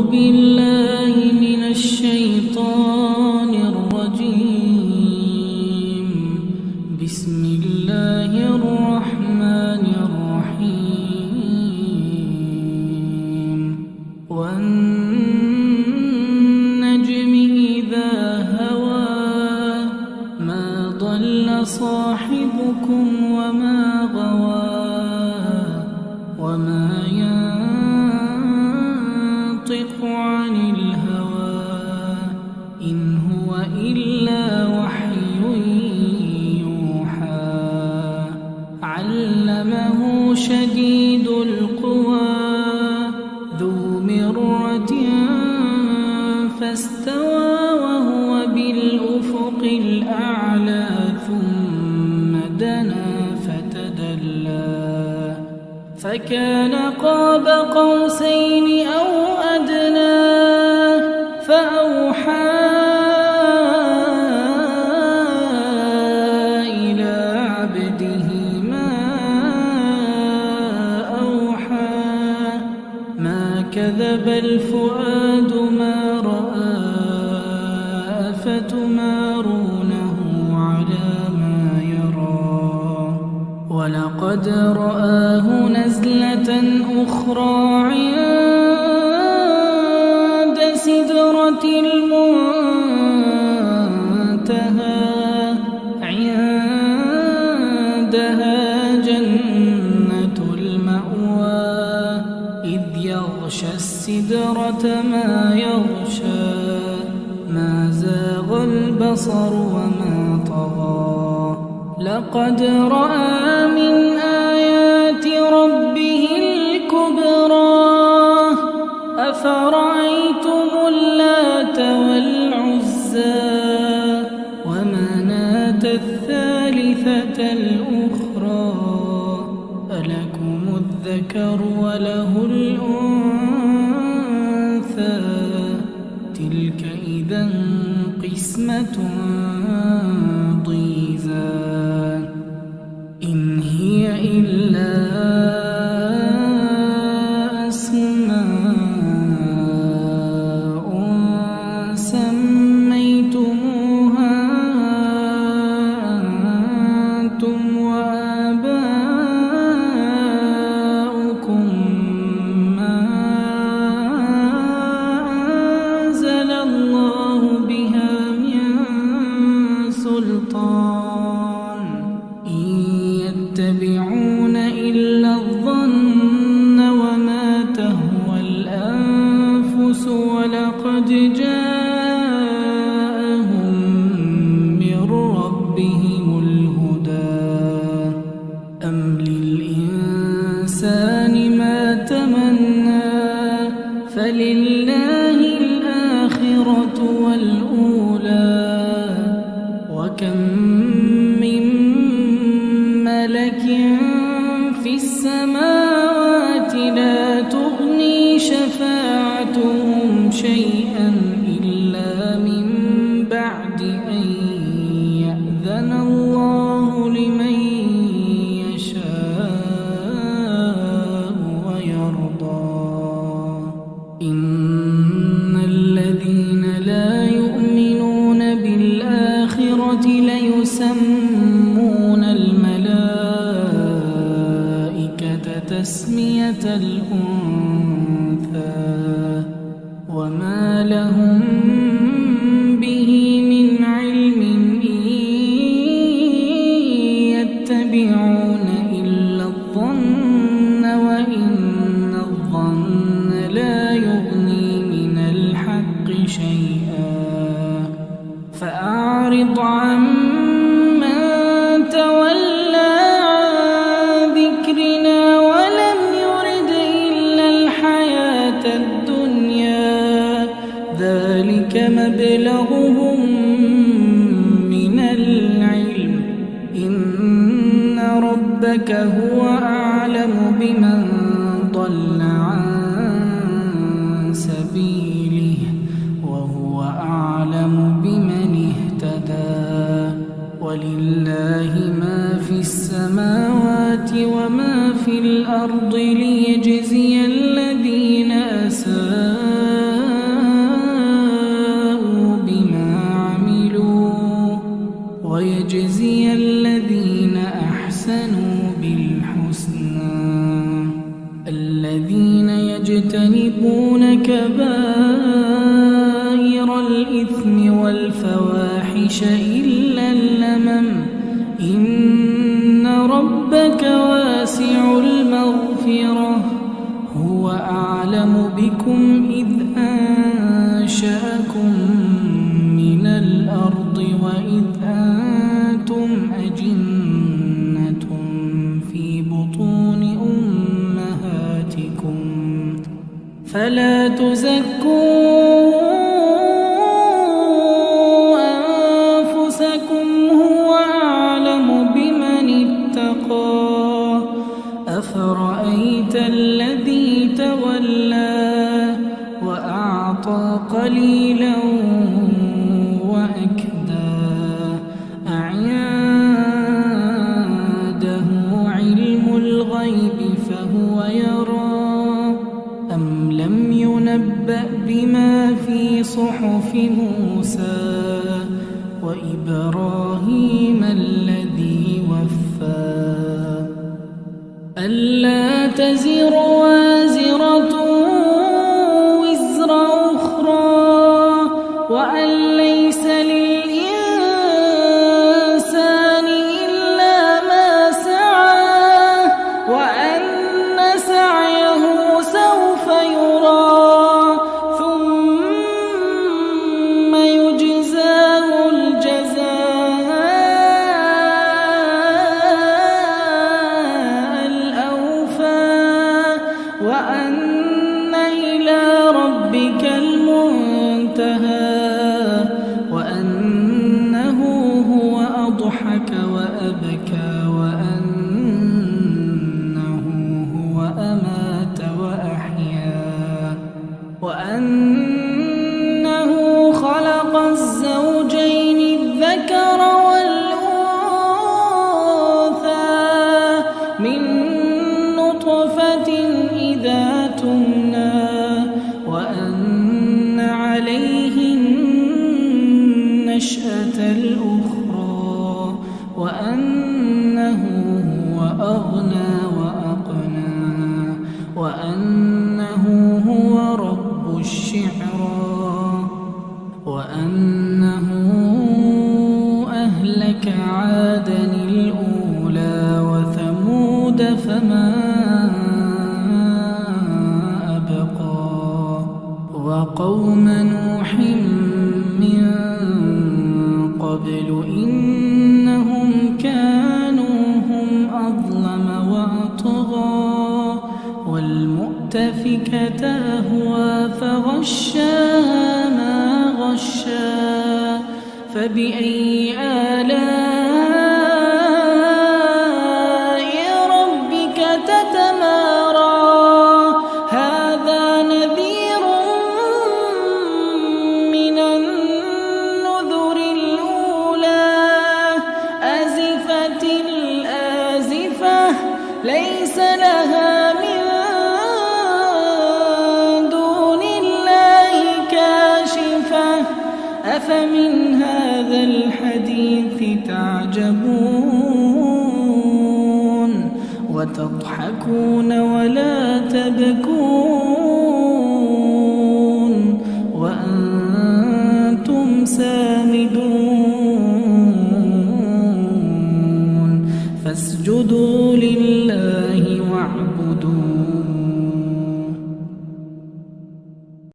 بالله من الشيطان الرجيم. بسم الله الرحمن الرحيم. والنجم إذا هوى ما ضل صاحبكم وما غوى وما ينطق عن الهوى إن هو إلا وحي يوحى. علمه شديد القوى ذو مرة فاستوى وهو بالأفق الأعلى ثم دنا فتدلى فكان قاب قوسين أو أدنى فأوحى إلى عبده ما أوحى. ما كذب الفؤاد ما رأى أفتمارونه على ما يرى. ولقد رآه نزلة أخرى عند سدرة المنتهى عندها جنة المأوى إذ يغشى السدرة ما يغشى. ما زاغ البصر وما طغى. لقد رأى من آيات ربه الكبرى. أفرأيتم اللات والعزى ومناة الثالثة الأخرى. ألكم الذكر وله الأنثى تلك إذا قسمة ضيزى. إن هي إلا أسماء سميتموها أنتم وآباؤكم ما أنزل الله بها من سلطان إن يتبعون إلا الظن وما تهوى الأنفس. ولقد جاءهم من ربهم الهدى. أم للإنسان ما تمنى فلله الآخرة والأولى. وكم من ملك في السماوات لا تغني شفاعتهم شيئا إلا من بعد أن يأذن الله لمن يشاء ويرضى. إن الذين لا يؤمنون بالآخرة ليسمون الملائكة تسمية الأنثى وما لهم به من علم إن يتبعون إلا الظن وإن الظن لا يغني من الحق شيئا. فأعرض عمن تولى عن ذكرنا ولم يرد إلا الحياة الدنيا. ذلك مبلغهم من العلم. إن ربك هو أعلم بمن ضل عن سبيله وهو أعلم بمن اهتدى. ولله ما في السماوات وما في الأرض ليجزي الذين أساءوا يجتنبون كبائر الإثم والفواحش إلا اللمم إن ربك واسع المغفرة هو أعلم بكم إذ أنشأكم من الأرض وإذ أنتم أجنة في بطون أمهاتكم فلا تزكوا أنفسكم هو أعلم بمن اتقى أفرأيت الذي تولى وأعطى قليلا وأكدى أعنده علم الغيب فهو يرى أم لم ينبأ بما في صحف موسى وإبراهيم الذي وفى ألا تزر وازرة وزر أخرى وأن ليس للإنسان إلا ما سعى وأن سعيه سوف يرى ثم يجزاه الجزاء الأوفى وأن إلى ربك المنتهى وأنه هو أضحك وأبكى وأنه هو أمات وأحيا وأنه خلق الزوجين الذكر والأنثى من نطفة إذا تمنى وأن عليه النشأة الأخرى وأنه هو أغنى وأقنى وأنه هو رب الشعرى وأنه أهلك عادا الأولى وثمود فما أبقى وقوم نوح من قبل إنهم كانوا هم أظلم وأطغى والمؤتفكة أهوى فغشاها ما غشا فبأي آلاء ربك تتمارى هذا نذير من النذر الأولى أزفت الآزفة ليس لها من دون الله كاشفة أفمن هذا الحديث تعجبون وتضحكون ولا تبكون وأنتم سامدون فاسجدوا لله واعبدوا